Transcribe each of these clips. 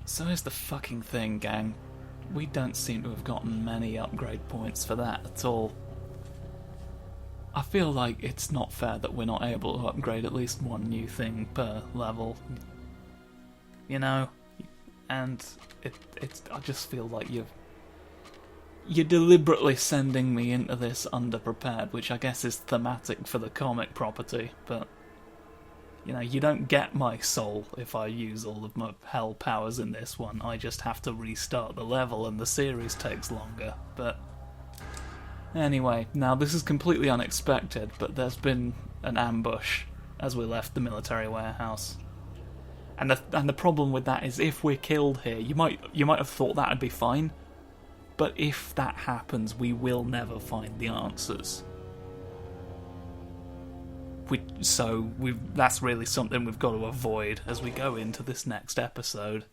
So here's the fucking thing, gang. We don't seem to have gotten many upgrade points for that at all. I feel like it's not fair that we're not able to upgrade at least one new thing per level. You know? And I just feel like you're deliberately sending me into this underprepared, which I guess is thematic for the comic property, but you know, you don't get my soul if I use all of my hell powers in this one. I just have to restart the level and the series takes longer. But anyway, now this is completely unexpected, but there's been an ambush as we left the military warehouse. And the problem with that is if we're killed here, you might have thought that'd be fine, but if that happens, we will never find the answers. That's really something we've got to avoid as we go into this next episode.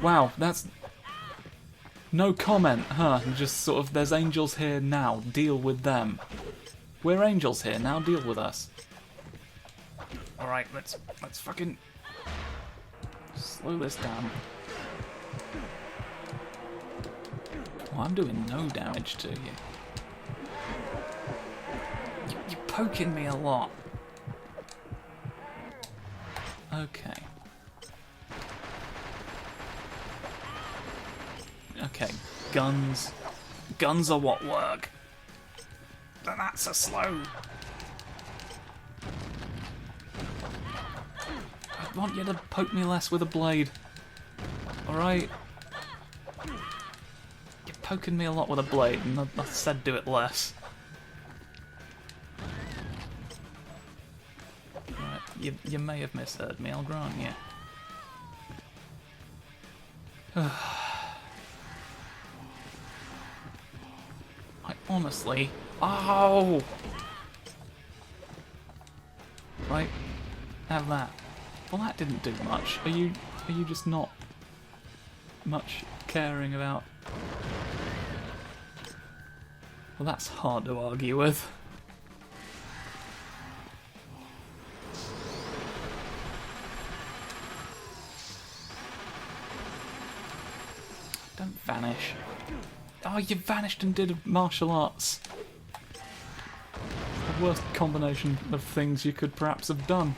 Wow, that's no comment, huh? Just sort of, there's angels here now, deal with them. We're angels here now, deal with us. Alright, let's fucking slow this down. Oh, I'm doing no damage to you. You're poking me a lot. Okay. Okay, guns. Guns are what work. But that's a slow. I want you to poke me less with a blade. Alright? You're poking me a lot with a blade, and I said do it less. Right, you may have misheard me, I'll grant you. I honestly... Oh! Right, have that. Well, that didn't do much. Are you just not much caring about... Well, that's hard to argue with. Don't vanish. Oh, you vanished and did martial arts. The worst combination of things you could perhaps have done.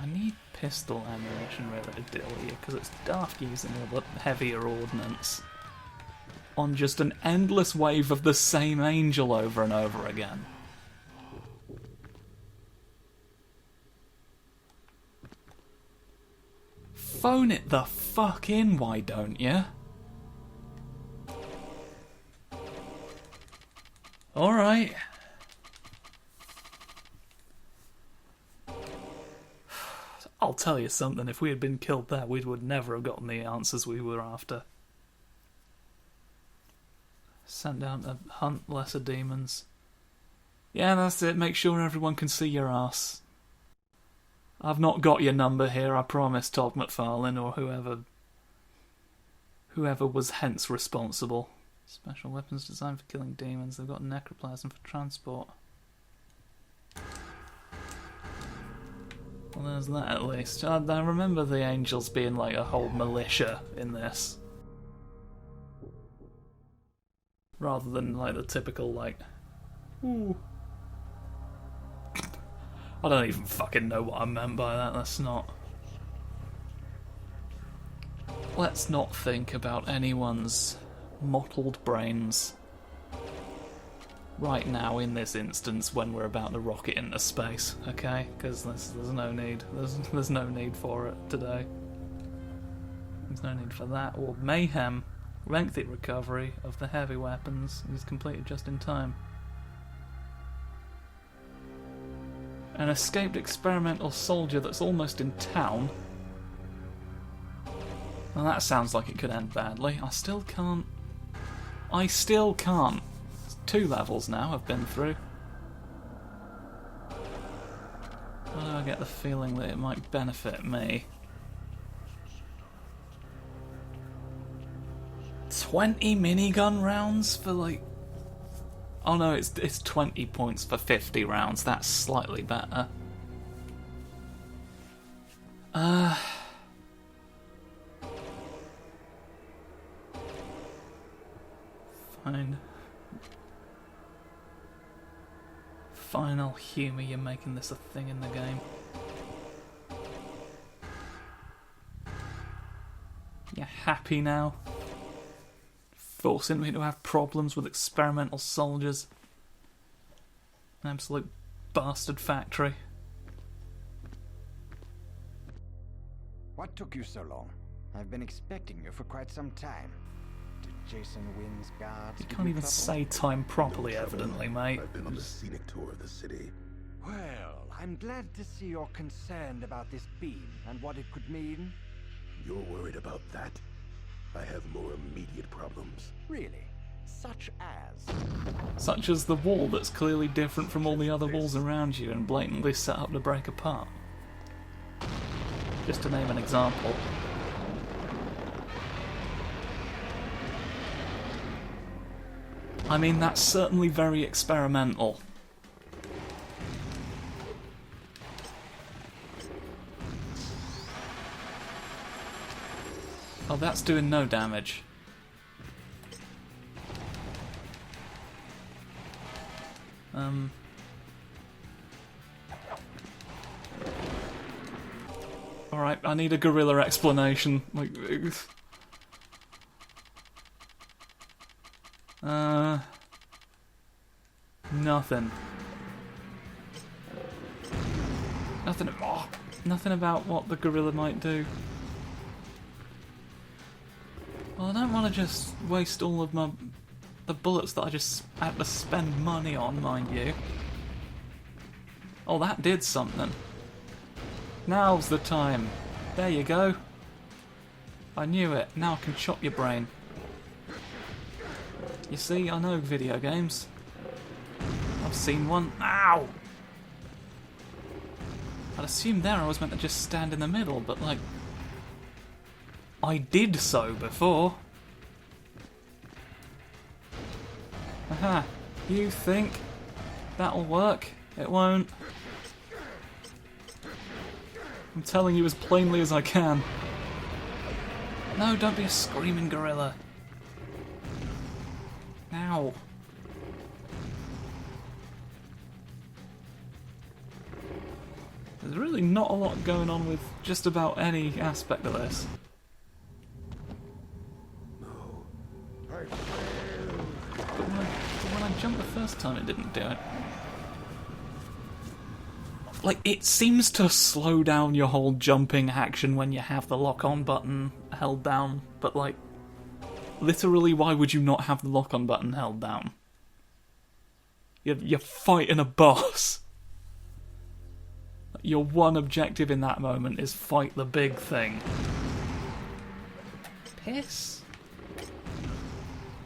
I need pistol ammunition really to deal with you, because it's daft using all the heavier ordnance on just an endless wave of the same angel over and over again. Phone it the fuck in, why don't you? Alright. I'll tell you something, if we had been killed there, we would never have gotten the answers we were after. Sent down to hunt lesser demons. Yeah, that's it, make sure everyone can see your ass. I've not got your number here, I promise, Todd McFarlane, or whoever was hence responsible. Special weapons designed for killing demons. They've got necroplasm for transport. Well, there's that at least. I remember the angels being like a whole militia in this. Rather than like the typical like... Ooh. I don't even fucking know what I meant by that, let's not think about anyone's mottled brains right now in this instance when we're about to rocket into space, okay? Because there's no need. There's no need for it today. There's no need for that. Or mayhem. Lengthy recovery of the heavy weapons is completed just in time. An escaped experimental soldier that's almost in town. Well, that sounds like it could end badly. I still can't. It's 2 levels now I've been through. Why do I get the feeling that it might benefit me? 20 minigun rounds for like Oh no, it's 20 points for 50 rounds. That's slightly better. Fine. Fine, I'll humour you making this a thing in the game. You happy now? Forcing me to have problems with experimental soldiers. An absolute bastard factory. What took you so long? I've been expecting you for quite some time. Did Jason Wynne's guards You give can't you even trouble? say time properly, evidently, mate. I've been on a scenic tour of the city. Well, I'm glad to see you're concerned about this beam and what it could mean. You're worried about that? I have more immediate problems. Really? Such as? Such as the wall that's clearly different from all the other walls around you and blatantly set up to break apart. Just to name an example. I mean, that's certainly very experimental. Oh, that's doing no damage. Alright, I need a gorilla explanation. Like, nothing. Nothing about what the gorilla might do. Well, I don't want to just waste all of the bullets that I just had to spend money on, mind you. Oh, that did something. Now's the time. There you go. I knew it. Now I can chop your brain. You see, I know video games. I've seen one. Ow! I'd assumed there I was meant to just stand in the middle, but like... I did so before. Aha. You think that'll work? It won't. I'm telling you as plainly as I can. No, don't be a screaming gorilla. Ow. There's really not a lot going on with just about any aspect of this. No. But when I jumped the first time, it didn't do it. Like, it seems to slow down your whole jumping action when you have the lock-on button held down, but like, literally, why would you not have the lock-on button held down? You're fighting a boss. Your one objective in that moment is fight the big thing. Piss?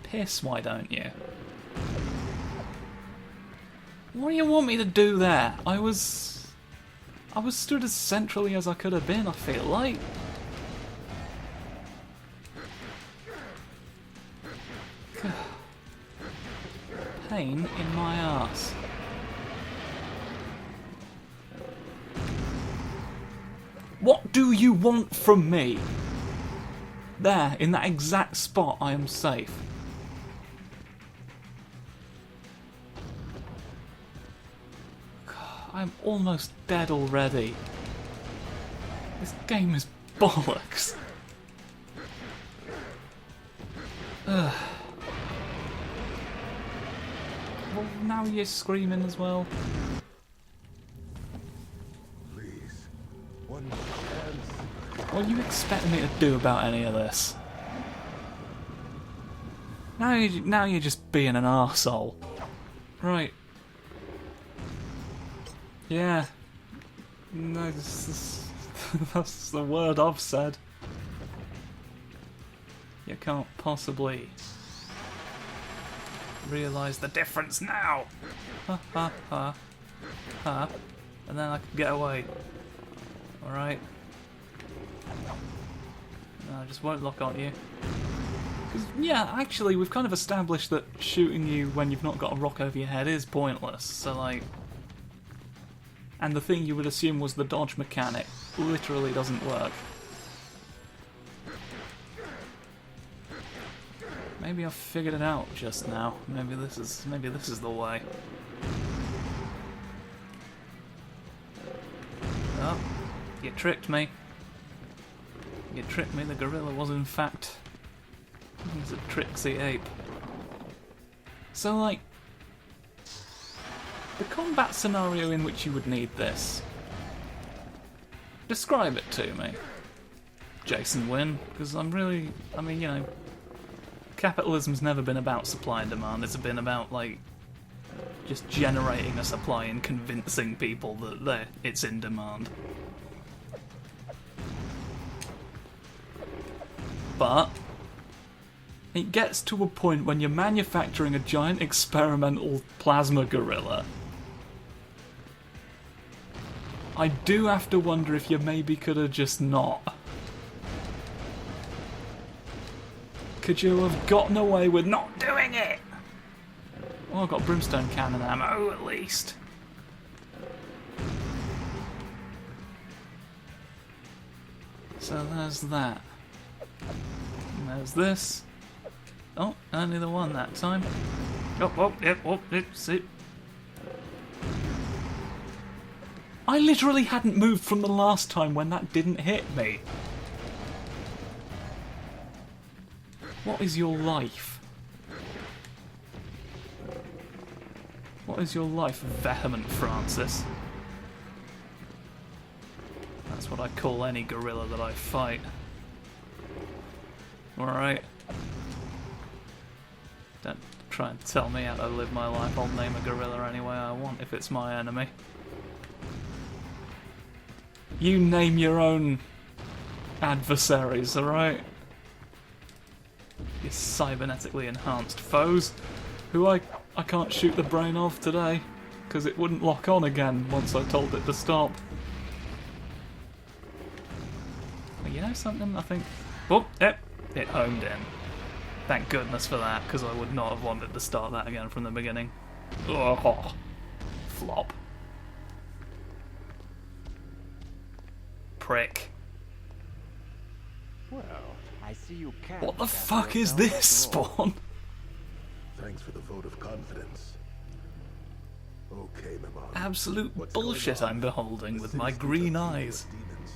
Piss, why don't you? What do you want me to do there? I was stood as centrally as I could have been, I feel like. Pain in my arse. What do you want from me? There, in that exact spot, I am safe. I'm almost dead already. This game is bollocks. Ugh. Well, now you're screaming as well. Please. One chance. What are you expecting me to do about any of this? Now you're just being an arsehole. Right. Yeah. No, that's the word I've said. You can't possibly realise the difference now! Ha ha ha. Ha. And then I can get away. Alright. No, I just won't lock on you. Yeah, actually, we've kind of established that shooting you when you've not got a rock over your head is pointless, so like... And the thing you would assume was the dodge mechanic literally doesn't work. Maybe I've figured it out just now. Maybe this is the way. Oh, you tricked me. You tricked me, the gorilla was in fact... He's a tricksy ape. So, like... The combat scenario in which you would need this... Describe it to me. Jason Wynn, because I'm really... I mean, you know... Capitalism's never been about supply and demand, it's been about, like... Just generating a supply and convincing people that it's in demand. But... It gets to a point when you're manufacturing a giant experimental plasma gorilla. I do have to wonder if you maybe could have just not. Could you have gotten away with not doing it? Oh, I've got brimstone cannon ammo at least. So there's that. And there's this. Oh, only the one that time. Oh, yep, it's it. I literally hadn't moved from the last time when that didn't hit me. What is your life? What is your life, vehement Francis? That's what I call any gorilla that I fight. Alright. Don't try and tell me how to live my life. I'll name a gorilla any way I want if it's my enemy. You name your own adversaries, alright? Your cybernetically enhanced foes, who I can't shoot the brain of today, because it wouldn't lock on again once I told it to stop. But you know something, I think... Oh, yep, it homed in. Thank goodness for that, because I would not have wanted to start that again from the beginning. Oh, flop. Prick. Well, I see you can. What the fuck is this, Spawn? Thanks for the vote of confidence. Okay, Maman. Absolute What's bullshit going on? I'm beholding The with city my seems green to be eyes. full of demons.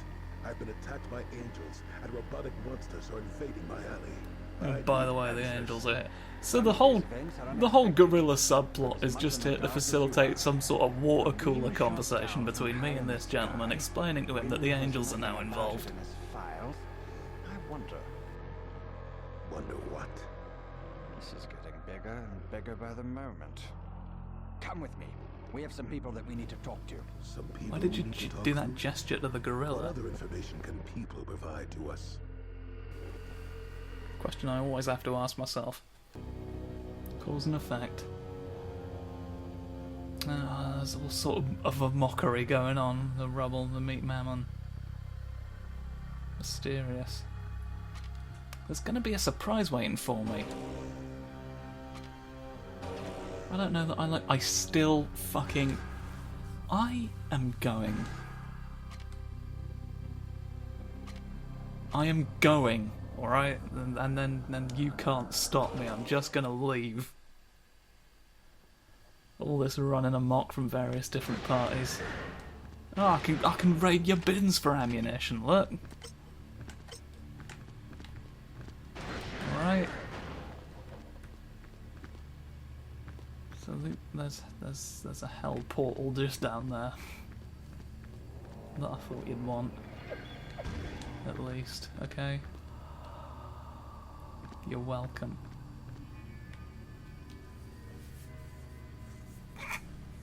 I've been attacked by angels, and robotic monsters are invading my alley. And by the way, the angels are here. So the whole gorilla subplot is just here to facilitate some sort of water cooler conversation between me and this gentleman, explaining to him that the angels are now involved. I wonder. Wonder what? This is getting bigger and bigger by the moment. Come with me. We have some people that we need to talk to. Some people Why did you we need to talk do to? that gesture to the What gorilla? other information can people provide to us? Question I always have to ask myself. Cause and effect. There's all sort of a mockery going on. The rubble, the meat mammon. Mysterious. There's gonna be a surprise waiting for me. I don't know that I still fucking... I am going. I am going, alright? And then you can't stop me. I'm just gonna leave. All this running amok from various different parties. Oh, I can raid your bins for ammunition, look. Alright. So there's a hell portal just down there. That I thought you'd want. At least, okay. You're welcome.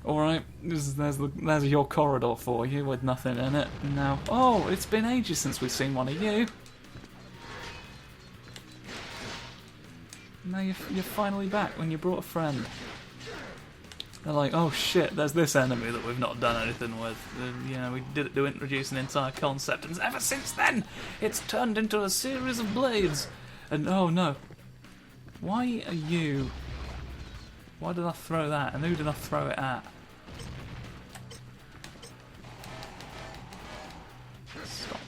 Alright, there's your corridor for you with nothing in it. Now, oh, it's been ages since we've seen one of you. Now you're finally back when you brought a friend. They're like, oh shit, there's this enemy that we've not done anything with. You know, we did it to introduce an entire concept, and ever since then, it's turned into a series of blades. And oh no, Why are you... Why did I throw that? And who did I throw it at? Stop.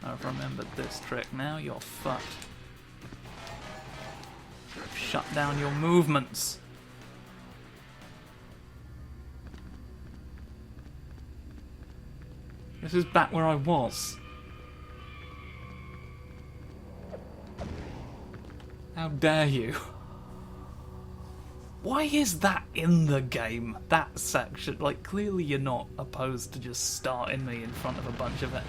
I've remembered this trick now. You're fucked. Shut down your movements. This is back where I was. How dare you? Why is that in the game? That section? Like, clearly you're not opposed to just starting me in front of a bunch of it.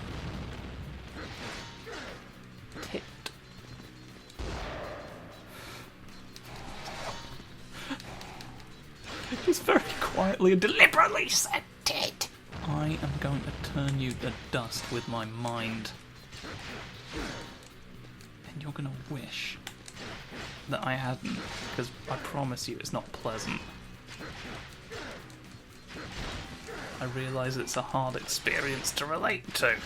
Tipped. Just very quietly and deliberately said tit. I am going to turn you to dust with my mind. And you're going to wish that I hadn't, because I promise you it's not pleasant. I realise it's a hard experience to relate to.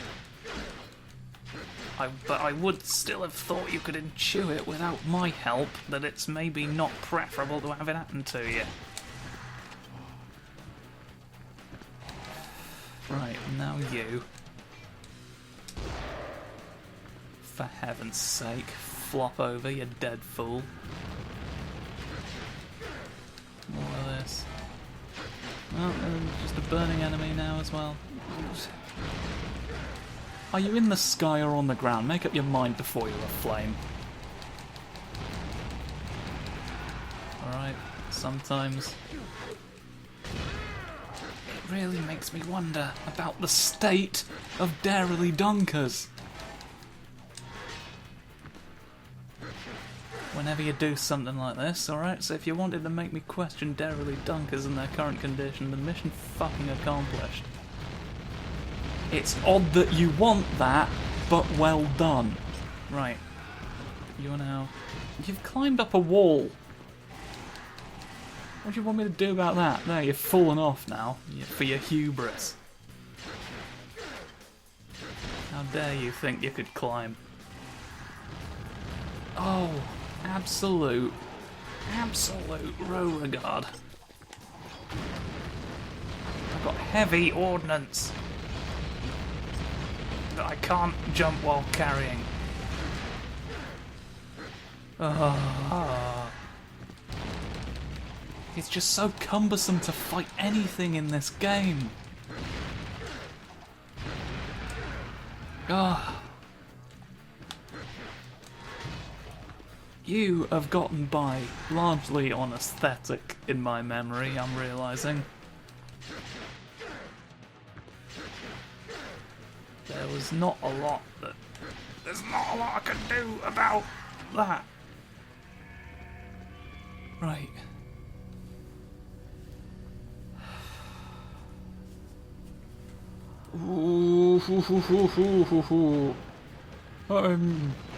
But I would still have thought you could intuit without my help that it's maybe not preferable to have it happen to you. Right, now you. For heaven's sake, flop over, you dead fool. More of this. Oh, just a burning enemy now as well. Are you in the sky or on the ground? Make up your mind before you're aflame. Alright, sometimes it really makes me wonder about the state of Darily Dunkers. Whenever you do something like this, alright? So if you wanted to make me question Darily Dunkers in their current condition, the mission fucking accomplished. It's odd that you want that, but well done. Right. You're now... You've climbed up a wall. What do you want me to do about that? There, you've fallen off now, for your hubris. How dare you think you could climb? Oh, absolute row regard. I've got heavy ordnance that I can't jump while carrying. It's just so cumbersome to fight anything in this game. You have gotten by largely on aesthetic in my memory, I'm realising. There's not a lot I can do about that. Right.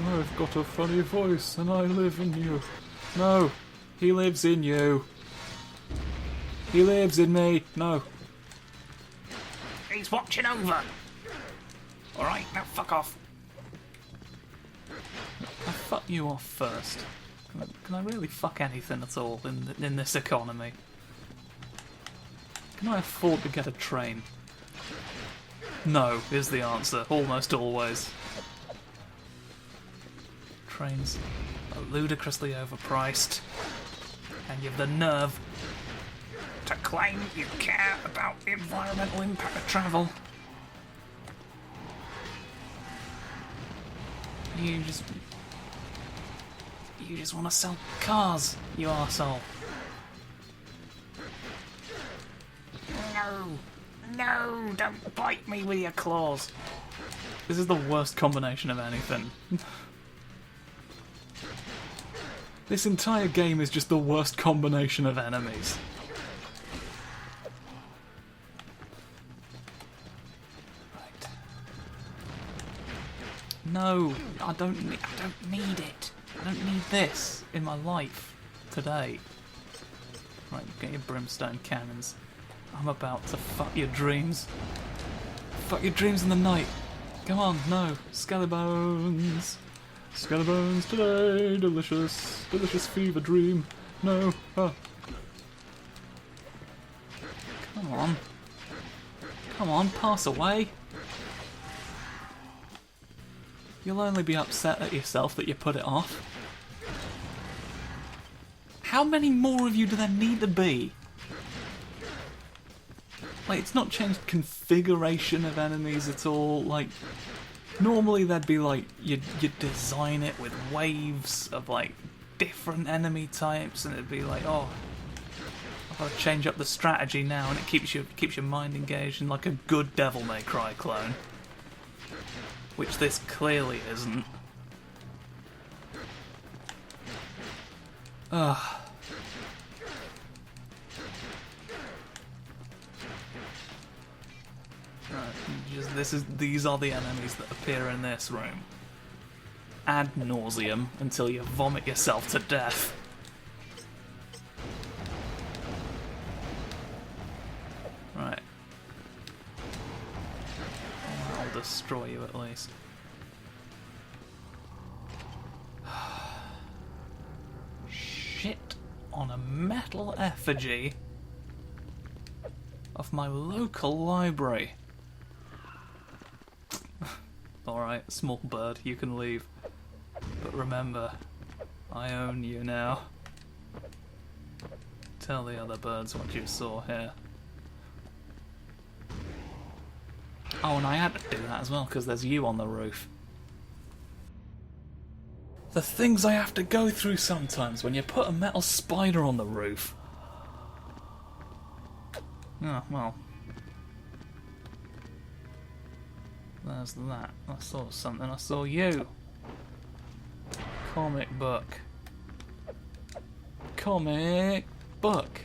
I've got a funny voice and I live in you. No, he lives in you. He lives in me. No. He's watching over. Alright, now fuck off. I'll fuck you off first. Can I really fuck anything at all in this economy? Can I afford to get a train? No, is the answer. Almost always. Trains are ludicrously overpriced. And you've the nerve to claim you care about the environmental impact of travel. You just want to sell cars, you arsehole. No, don't bite me with your claws. This is the worst combination of anything. This entire game is just the worst combination of enemies. Right. No, I don't need it. I don't need this in my life today. Right, get your brimstone cannons. I'm about to fuck your dreams. Fuck your dreams in the night. Come on, no. Skelebones. Skelebones today. Delicious. Delicious fever dream. No. Oh. Come on. Come on, pass away. You'll only be upset at yourself that you put it off. How many more of you do there need to be? Like, it's not changed configuration of enemies at all. Like, normally there'd be like, you'd design it with waves of like different enemy types, and it'd be like, oh, I've got to change up the strategy now, and it keeps your mind engaged in like a good Devil May Cry clone, which this clearly isn't. Ugh. These are the enemies that appear in this room. Ad nauseum until you vomit yourself to death. Right. I'll destroy you at least. Shit on a metal effigy of my local library. Alright, small bird, you can leave. But remember, I own you now. Tell the other birds what you saw here. Oh, and I had to do that as well, because there's you on the roof. The things I have to go through sometimes when you put a metal spider on the roof. Oh, well. There's that. I saw something. I saw you. Comic book. Comic book.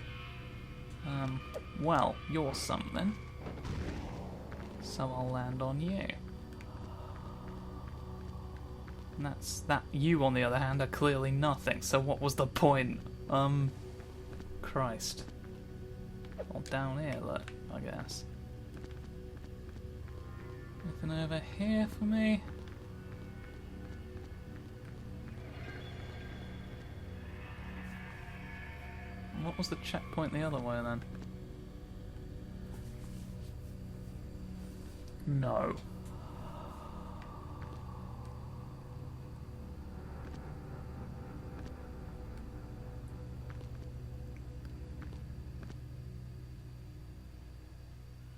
Well, you're something. So I'll land on you. And that's that. You, on the other hand, are clearly nothing. So what was the point? Christ. Well, down here, look, I guess. Anything over here for me? What was the checkpoint the other way then? No.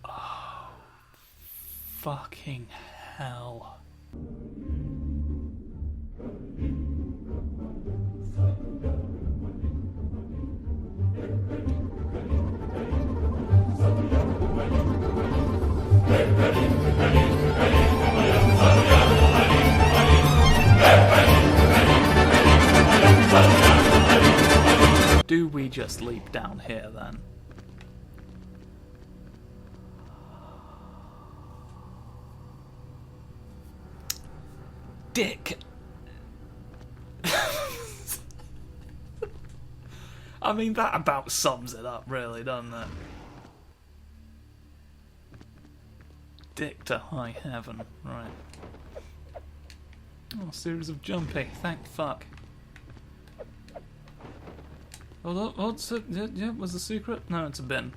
Oh, fucking hell. Do we just leap down here then? Dick! I mean, that about sums it up, really, doesn't it? Dick to high heaven, right. Oh, series of jumpy, thank fuck. Oh, what's it? Yeah, was the secret? No, it's a bin.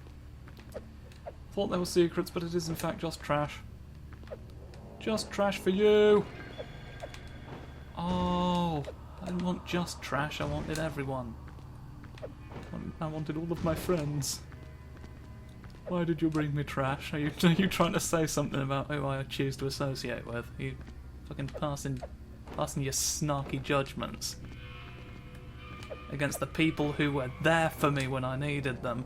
Thought there were secrets, but it is in fact just trash. Just trash for you! Oh, I didn't want just trash, I wanted everyone. I wanted all of my friends. Why did you bring me trash? Are you trying to say something about who I choose to associate with? Are you fucking passing your snarky judgments against the people who were there for me when I needed them?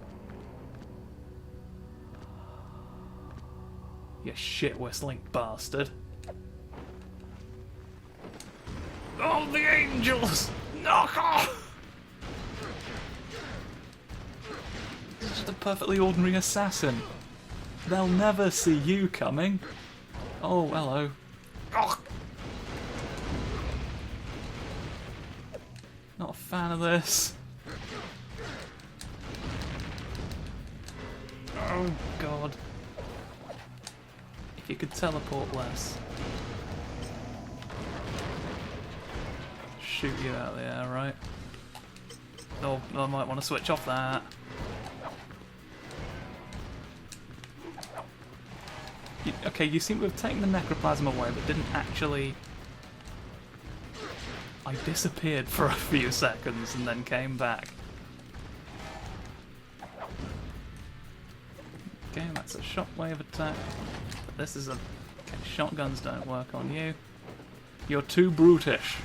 You shit-whistling bastard. Oh, the angels! Knock off! This is just a perfectly ordinary assassin. They'll never see you coming. Oh, hello. Oh. Not a fan of this. Oh, God. If you could teleport less. shoot you out of the air, right? Oh, I might want to switch off that. Okay, you seem to have taken the necroplasm away, but didn't actually... I disappeared for a few seconds and then came back. Okay, that's a shockwave attack. But this is a... Okay, shotguns don't work on you. You're too brutish.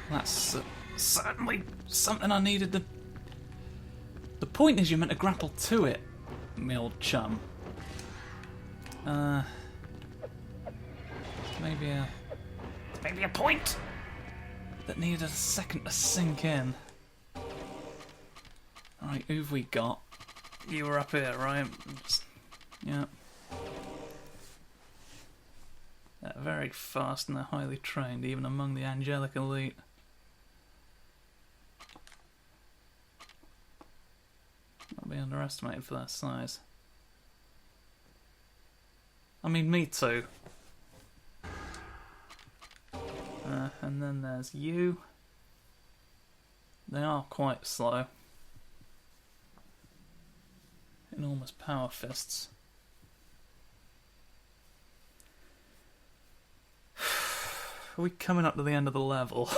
That's certainly something I needed to... The point is you're meant to grapple to it, me old chum. Maybe a point that needed a second to sink in. Alright, who've we got? You were up here, right? Yeah. They're very fast and they're highly trained, even among the angelic elite. Not be underestimated for their size. I mean, me too. And then there's you. They are quite slow. Enormous power fists. Are we coming up to the end of the level?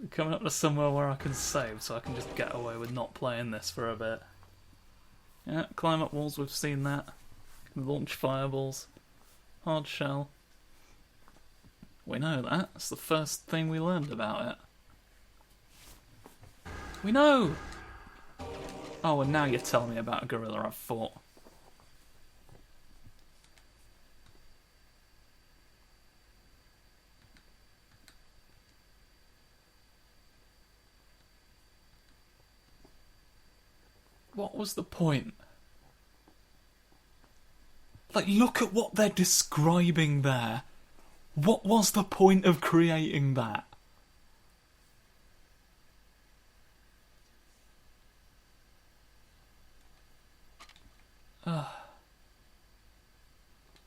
We're coming up to somewhere where I can save, so I can just get away with not playing this for a bit. Yeah, climb up walls, we've seen that. Launch fireballs. Hard shell. We know that. That's the first thing we learned about it. We know! Oh, and now you're telling me about a gorilla I've fought. What was the point? Like, look at what they're describing there. What was the point of creating that?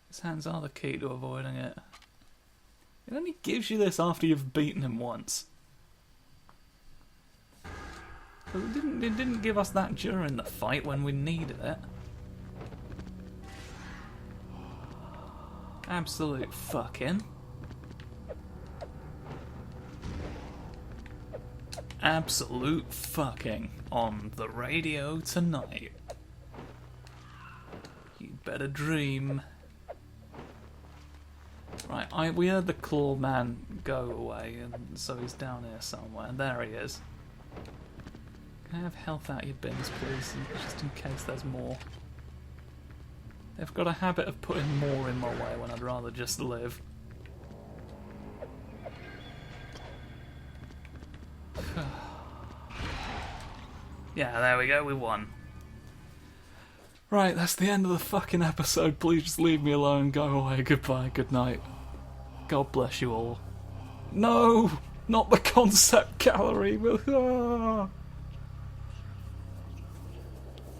His hands are the key to avoiding it. It only gives you this after you've beaten him once. It didn't give us that during the fight when we needed it. Absolute fucking. Absolute fucking on the radio tonight. You'd better dream. Right, we heard the claw man go away, and so he's down here somewhere. There he is. Can I have health out of your bins, please, just in case there's more? They've got a habit of putting more in my way when I'd rather just live. Yeah, there we go, we won. Right, that's the end of the fucking episode. Please just leave me alone, go away, goodbye, good night. God bless you all. No! Not the concept gallery!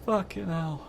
Fucking hell.